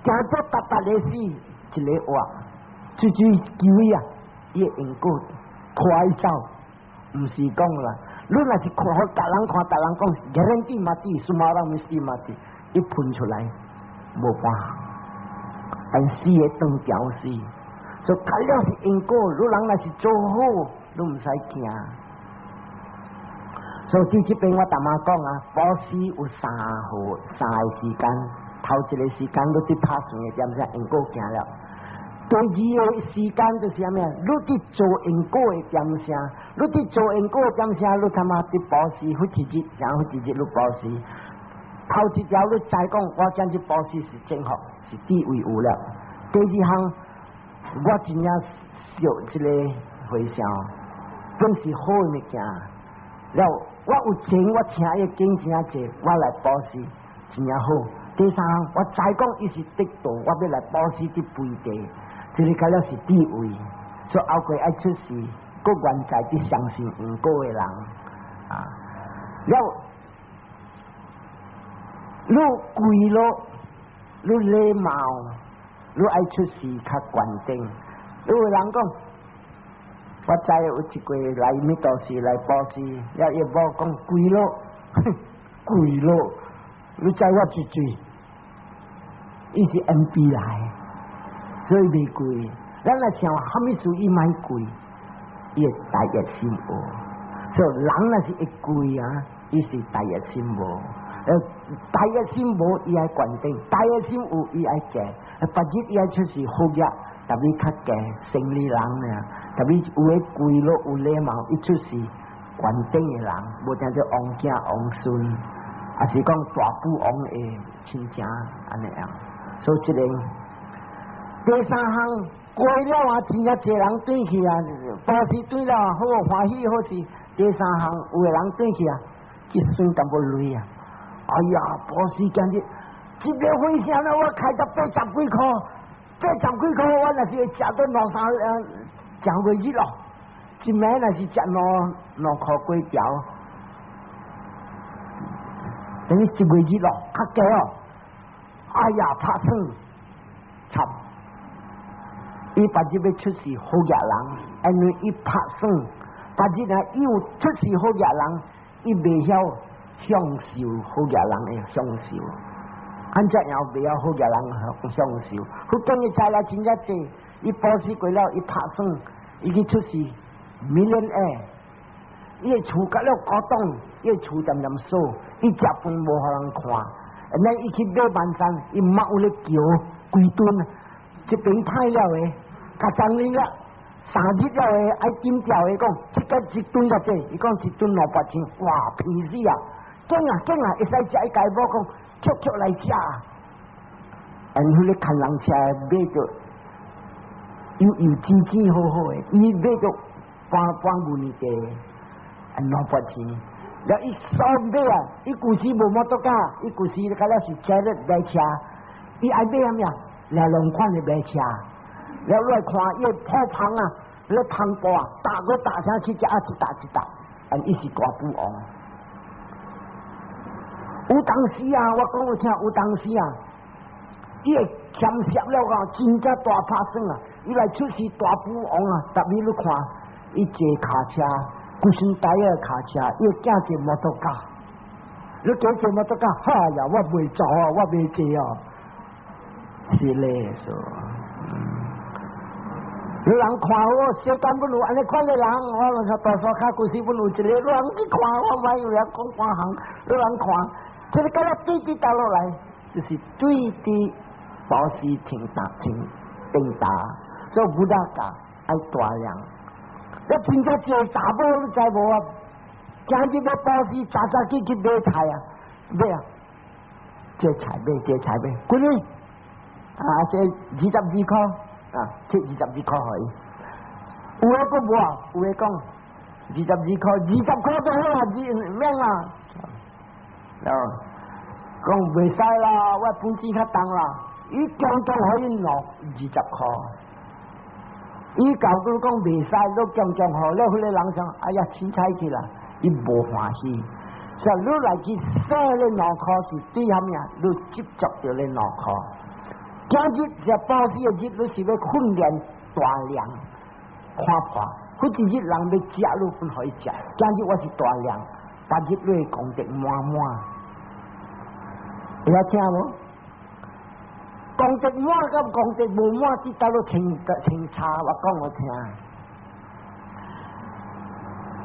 行做达个死，一个活，最救啊，伊个因果拖伊走，毋是讲啦。你若是看互达人看，达人讲人地嘛地，苏马人咪死嘛地，一喷出来无办法，但死个断条死，所以开了是因果。你人若是做好，你毋使惊。所以伫这边我大妈讲啊，保时有3个时间，头一个时间你伫拍算的点啥因果行了。第二个时间就是啥物啊？你伫做因果的点啥？你伫做因果的点啥？你他妈伫保时，或一日，然后一日你保时。头一条你再讲，我讲这保时是正确，是地位有了。第二项，我真正受这个回想，本是好的物件。了，我有钱，我请伊金真济，我来保时真正好。第三项，我再讲伊是得道，我要来保时伫肥地。这个开了是地位，所以后过爱出事，各原在伫相信因果的人啊。了，你贵咯，你礼貌，你爱出事较关键。有人讲，我知有一个来咩道士来保时，了伊某讲贵咯，贵咯，你知我一嘴，伊是 MB 来。所以袂贵，咱来想啥物事伊买贵，伊会大热心无。所以人若是会贵啊，伊是大热心无。大热心无，伊爱关定；大热心有，伊爱加。别日伊爱出是好业，特别较加生理人呢，特别有诶贵咯，有礼貌，伊出是关定诶人，无定做王囝王孙，也是讲大富王诶亲情安尼样。所以这个。第三项过了啊，真正侪人转去啊，保时转了好欢喜好事。第三项有个人转去啊，一算淡薄累啊。哎呀，保时今日一个回声了，我开到80几块，80几块，我若是食到2、3食袂日咯。一暝若是食2块粿条，等于1袂日咯，较低哦。哎呀，拍算插。伊别日要出事好野人，因为伊拍算，别日啊，伊有出事好野人，伊袂晓享受好野人的享受，安怎样袂晓好野人享受？佢今日再来真正济，伊保时过了，伊拍算，伊去出事millionaire，伊个厝甲了高档，伊个厝点点数，伊食饭无互人看，那伊去买万山，伊妈有咧叫规吨，一边歹了诶。甲张玲了，3日了诶，爱金条诶讲，这个一吨偌济，伊讲一吨200千，哇，便宜啊！紧啊，会使食，伊家某讲，曲来食。因迄个看人车买着，有钱好好诶，伊买着半银的，200千。了伊所买啊，伊古时无摩托车，伊古时甲了是车咧买车，伊爱买啥物啊？2款诶买车。了来看伊破棚啊，咧棚布啊，打个打上去，只啊一打，伊是大富翁。有当时啊，我讲有听，有当时啊，伊会欠涉了啊，真正大拍算啊，伊来出是大富翁啊，特别你看，伊坐卡车，古身带个卡车，又驾着摩托车，你坐摩托车，哈呀，我袂走啊，我袂坐啊，是嘞，说。有人看我小干不如安尼看个人，我说大沙卡故事不如一个人去看我，买有人讲半行，有人看，这个今日对对打落来，就是对的保时停打，所以不大架爱大量。你真正做查某，你知无啊？今日要保时早去买菜啊，买啊，这菜买，几年啊？这22块。啊，贴22块可以，有诶个无啊？有诶讲22块，20块都好啊，免啊。哦，讲袂使啦，我本钱较重啦，伊强可以拿20块，伊搞到讲袂使，都强好，了迄个人想，哎呀，凊彩去啦，伊无欢喜。所以你来去洗咧脑壳是对虾米啊？你执着着咧脑壳。今日只保时的日，你是要训练大量看破，迄一日人要食，你分可以食。今日我是大量，但日你功德满满，会晓听无？功德满甲功德无满，你到了清查，我讲我听。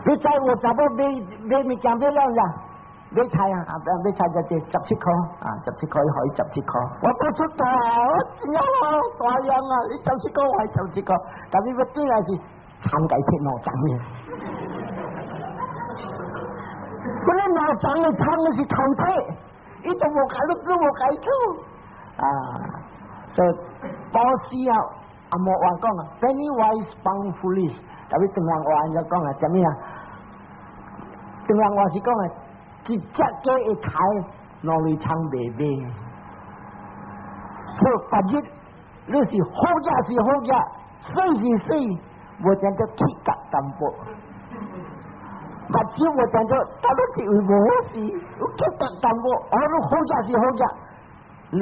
你知我查某买物件买了呀？买菜啊，买菜就17块啊，17块可以17块。我付出大，我了大量啊！你17块我係17块，但你要轉來是參計鐵腦漿嘅。嗰啲腦漿嘅參嘅是頭體，呢度冇解都冇解出啊！就保時啊，阿莫話講啊 ，penny wise pound foolish， 但係中人話就講啊，點樣？中人話是講啊。一隻雞一台，攞嚟撐袂買。所以白日你是好價是好價，水是水，我講咗鐵甲淡薄。白日我講咗，大家是為無好事，鐵甲淡薄，你好價是好價，你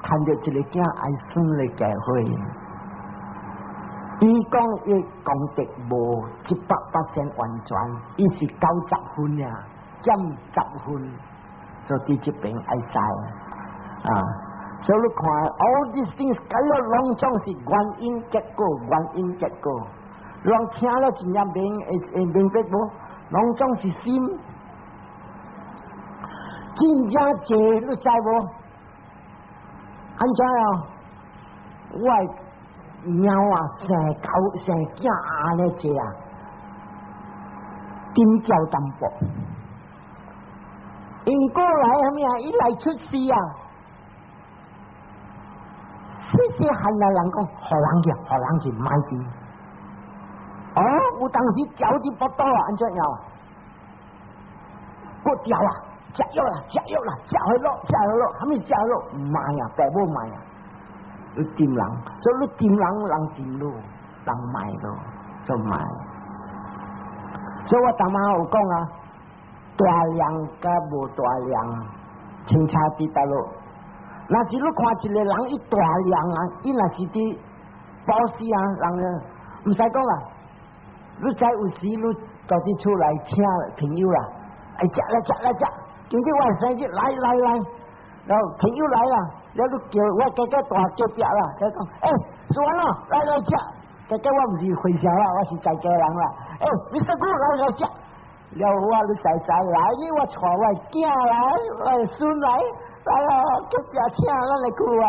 看到一個囝愛孫嚟解會，伊講伊功德無100%完全，伊是90分呀。減10分，所以這邊愛晒啊！所以你看 ，all these things， 咁樣攏總是原因結果。人聽了真正明白無？攏總是心，真正濟你知無？安怎啊？我貓啊，成囝安尼濟啊，點叫淡薄？因過來係咩啊？伊來出事啊！這漢來人講，互人去買啲。哦，有當時交啲不多啊，安怎樣？我掉啊，食藥啦，食去咯，還沒食咯，唔買啊，爸母買啊，你掂人，所以你掂人掂咯，人買咯，就買。所以我當晚有講啊。大量甲無大量，清差啲大路。若是你看一個人伊大量啊，伊若是啲保時啊，人唔使講啦。你知有時你到啲厝來請朋友啦，哎食，今日我生日來，然後朋友來啦，然後你叫我家大叫壁啦，佢講，算啦，來食，家我唔是回鄉啦，我是在家人啦，你食過來食。了我你仔來，你我帶我囝來，我孫來啊，叫食請咱來去啊！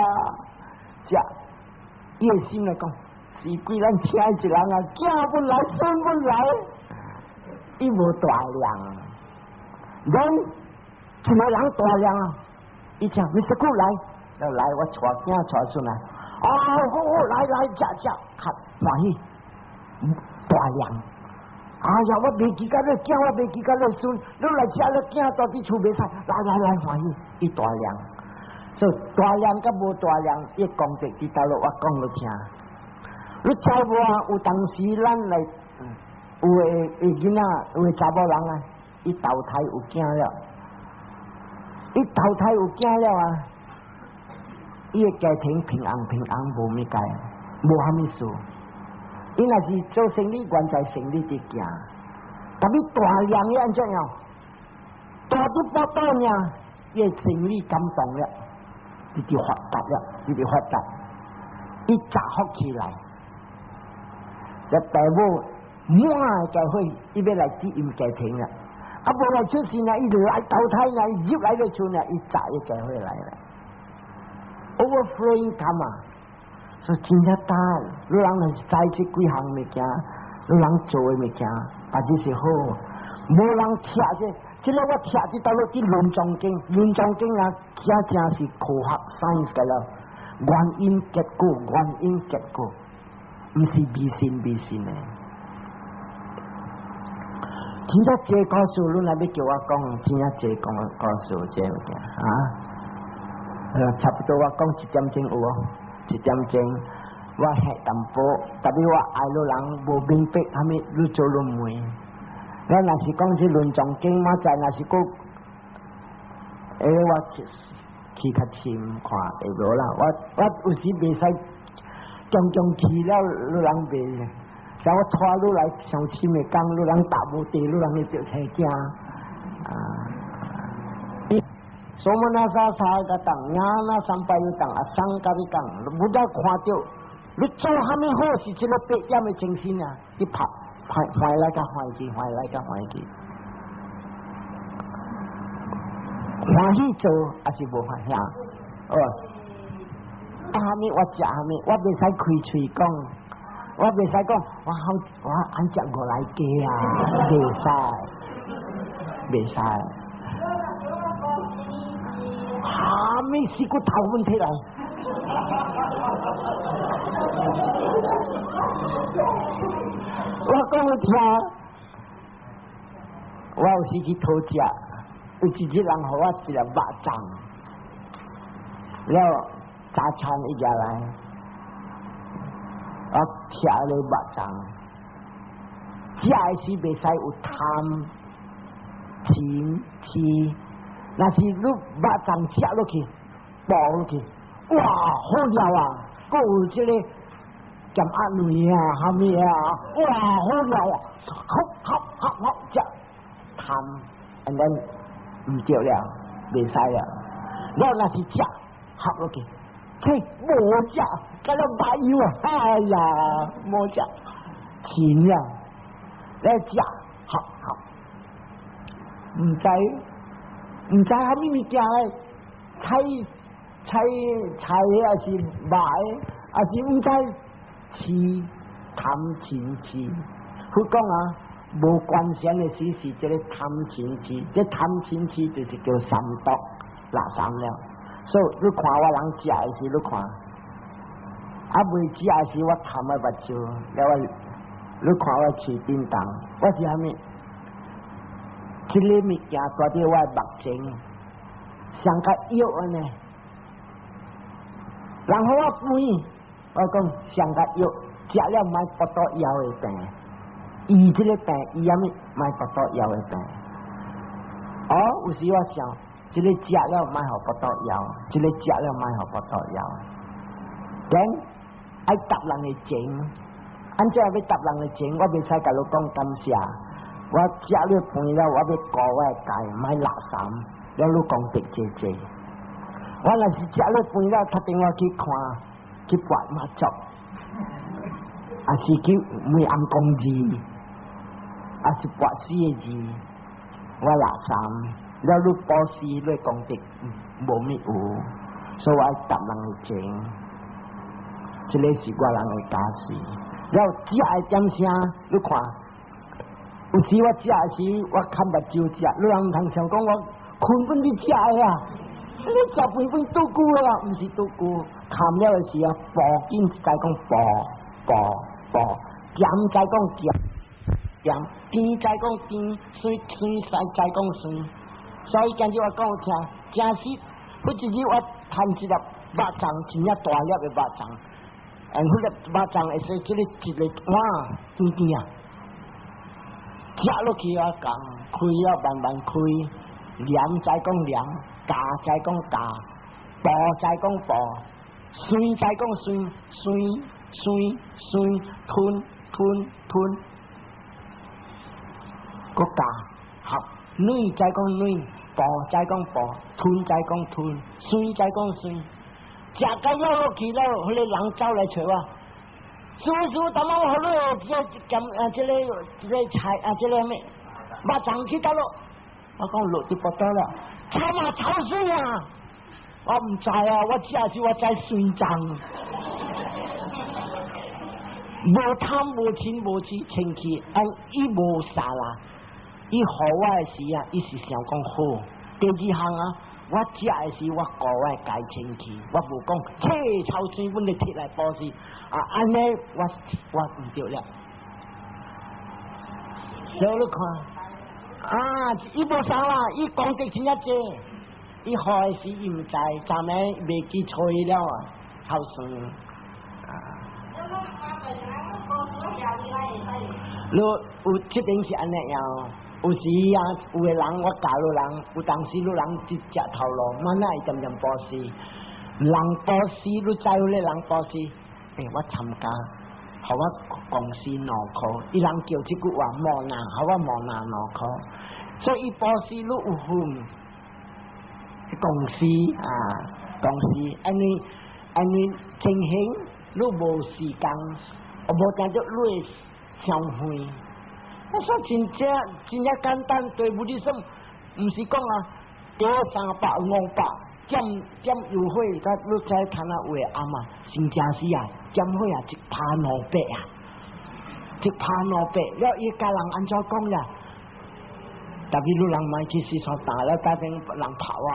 食，伊個心來講，是歸咱請一人啊，囝本來，孫本來，伊無大量，人一個人大量啊！伊講你食過來，就來我帶囝帶孫來，好，來食，較歡喜，大量。哎呀，我未記甲你囝，我未記甲你孫，你來食你囝到底厝袂使，來歡喜，伊大量，所以大量甲無大量，伊功德佇倒落，我講你聽。你知無啊？有當時咱來，有個囡仔，有個查某人啊，伊投胎有囝了，啊，伊個家庭平安，無咩解，無蝦米事。伊若是做生理，原在生理佇行，特别大量的安怎样？大都不到呢，也心里感动了，你就发达了，你就发达，一扎福起来，这大母满教会，伊要来指引家庭了。啊，无来出事呢，伊就来投胎呢，伊入来就出呢，伊早就教会来了。overflowing 感啊，所以真正大，你人是在这几项物件，你人做的物件，啊，这是好，无人徛这，这个我徛这道路去论中经，论中经啊，真是科学 science 噶啦，原因结果，原因结果，唔是迷信的。真正这故事，你若要叫我讲，真正这讲故事这物件啊，差不多我讲1点钟有哦，1点钟我吓淡薄，特别我爱路人无明白，虾米你做论媒，我若是讲这论中经，我知若是讲，我去较深看会无啦，我有时袂使强去了，路人袂。像我拖你来上深的讲，你人打无地，你人去着车惊啊！所以那啥个当，那三拜又当，啊三甲你讲，不再看到，你做虾米好是这个白眼的精神啊！你拍来个欢喜，欢来个欢喜，欢喜做还是无欢喜啊？哦，虾米我食虾米，我袂使开嘴讲。我袂使讲，我按照我来加啊，袂使。虾米是个头问题来？我讲你听，我有时去讨食，有一个人给我一粒肉粽，了早餐一家来。我吃了肉粽，食的时袂使有贪、钱、痴，若是你肉粽食落去，爆落去，哇，好料啊！还有这个咸鸭卵啊，虾米啊，哇，好料啊！好食，贪，and then 唔对了，袂使了。了若是食，合落去。这无食，甲了白油啊！哎呀，无食，钱啊，来食，好，唔知虾米物件咧，菜也是买，也是唔知吃贪钱吃。佢讲啊，无关键的事是这个贪钱吃，这贪钱吃就是叫三毒，垃圾了。所以你看我人食的时，你看，未食的时我贪个目睭，了你看我嘴叮当，我是虾米？这个物件带伫我目前，上较药安尼，人互我肥，我讲上较药，食了莫腹肚枵的病，医这个病医虾米？莫腹肚枵的病。有时我想。这个食了莫互腹肚枵，这个食了莫互腹肚枵。then 爱答人的情，按照要答人的情，我袂使甲你讲感谢。我食了饭了，我要顾我的家，莫垃圾，了你讲得济。我若是食了饭了，打电话去看，去拔马足，也是去每暗公字，也是拔死的字，我垃圾。了你保持你功德无咩有，所以我爱答人的情，这个是我人的家事。了食的点声，你看，有时我食的时，我看目睭食，你人通想讲我困困你食的啊，你食饭饭拄久啊，毋是拄久，看了的时啊，步紧再讲步，咸再讲咸，甜再讲甜，水再讲水。所以今日我讲听，真是，迄一日我摊一粒肉粽，真正大粒的肉粽，迄粒肉粽会使这个一个哇甜甜啊，食落去我讲，开了慢慢开，凉再讲凉，加再讲加，薄再讲薄，酸再讲酸，吞。国家合女再讲女，步再讲步，吞再讲吞，酸再讲酸，食到落落去了，迄个人走来找我，叔叔，他妈我好了，这个菜这个咩，马上去到了，我讲落就不到了，炒嘛炒水啊，我唔知啊，我只是我在酸脏。无贪无嗔无痴清气，伊无啥啦。伊好我的时啊，伊是想讲好。第二项啊，我食的时我顾我家清气，我无讲切臭水阮就摕来保湿。安尼我唔对了。所以你看，伊无啥啦，伊讲得真正济。伊好的时伊唔知，昨暝袂记吹了啊，臭水。你有这边是安尼样，有时啊，有个人我教了人，有当时你人直接头路，慢慢会点保湿，人保湿，你知有咧人保湿，我参加，互我公司脑壳，伊人叫这句话莫拿，互我莫拿脑壳，所以伊保湿你有分，公司安尼情形，你无时间，我无等着累。消费，我说真正简单，对不你说，唔是讲多300、500，减优惠，甲你再谈话嘛，真正是减费1%200啊，1%200，了伊家人安怎讲呀？特别你人买去市场打了，家庭人跑啊！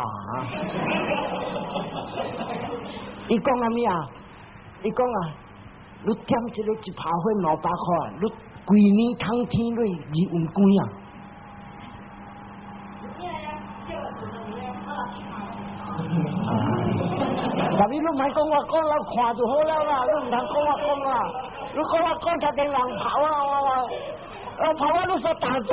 伊讲咩啊？伊讲你点这个1%费500块，你规年通天瑞2万几啊？但你莫讲我讲了看就好了啦，你唔通讲我讲啦，你讲我讲才定人跑我跑你说打做。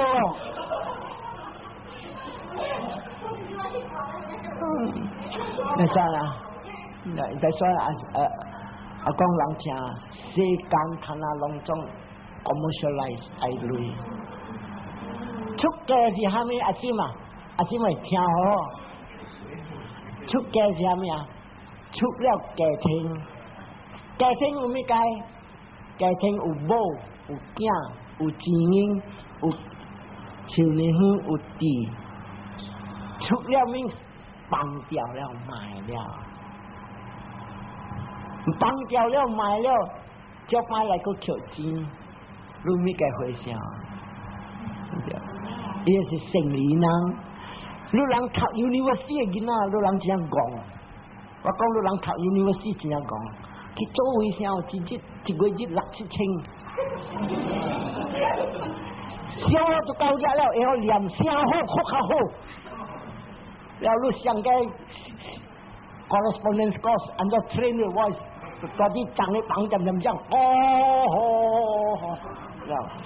你算啦，你算讲人听，世间谈拢总 commercialize 爱类，出家是虾米？阿姊妹听好，出家是虾米啊？出了家庭，家庭有咩解？家庭有某有囝有钱人有少年兄有弟，出了面放掉了卖了。放掉了卖了，就买来个扣钱，你咪该回想，伊是生理人，你人读 university 嘅囡仔，你人这样讲，我讲你人读 university 这样讲，去做卫生，一个月6、7千，小学就高价了，然后念声好，学较好，了你上个 correspondence course， 按照 train your voice。嗰啲爭你綁咁聲，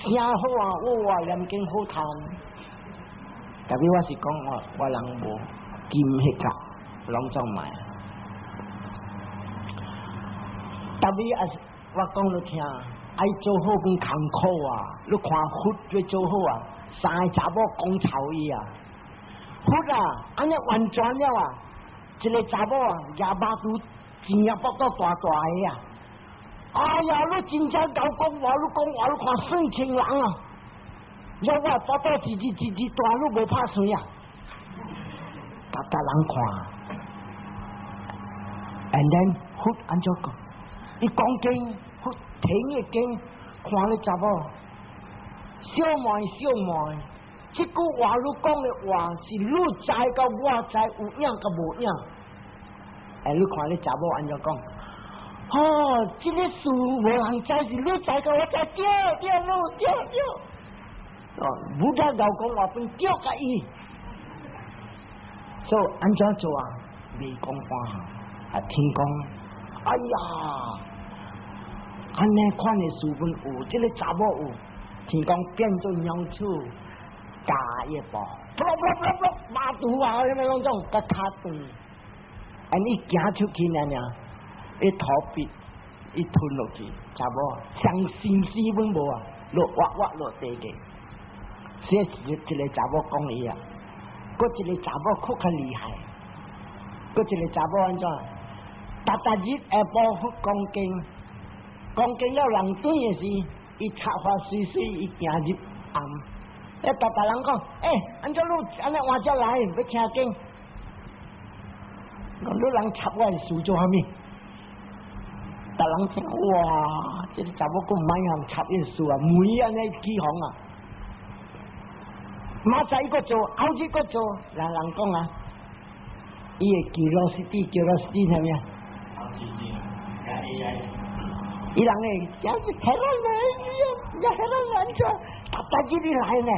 聲好啊，哇，念經好聽。特別我是講我人無金迄個，攏總買。特別我講你聽，愛做好跟艱苦啊！你看佛最做好啊，3個查某講臭伊啊，佛啊，安尼完全了啊，一個查某啊，廿巴肚。钱也搏到大大个啊！哎呀，你真正搞讲话，你看水情人啊！要我搏到自己大，你无怕水啊！大家人看 ，and then 佛安怎讲？伊讲经，佛听个经，看你查某，小妹，这句话你讲的话是你知甲我知，有影甲无影。你看你查某安怎讲？这个事无人知，是你知个我知，对。不但老公话分丢个伊，所以安怎做啊？未讲话，听讲，哎呀，安尼款的事分有，这个查某有，听讲变做鸟鼠，加一步，马肚啊，什么种，甲卡顿。伊行出去呢，伊逃避，伊吞落去，查某上心思本无啊，落挖落地嘅，这是一个查某讲伊啊，搁一个查某更较厉害，搁一个查某安怎？逐日下晡去讲经，讲经要人转的时，伊插花水水，伊行入暗。逐人讲，安怎你安尼换只来要听经？讲你人插我的事做啥物？逐人听哇，这个查某咁蛮样插伊事啊，每安尼起哄啊！马仔个做，后日个做，人讲啊，伊个curiosity啥物啊？伊人诶，真是睇得来呀，呀睇得来咗，逐日你来呢？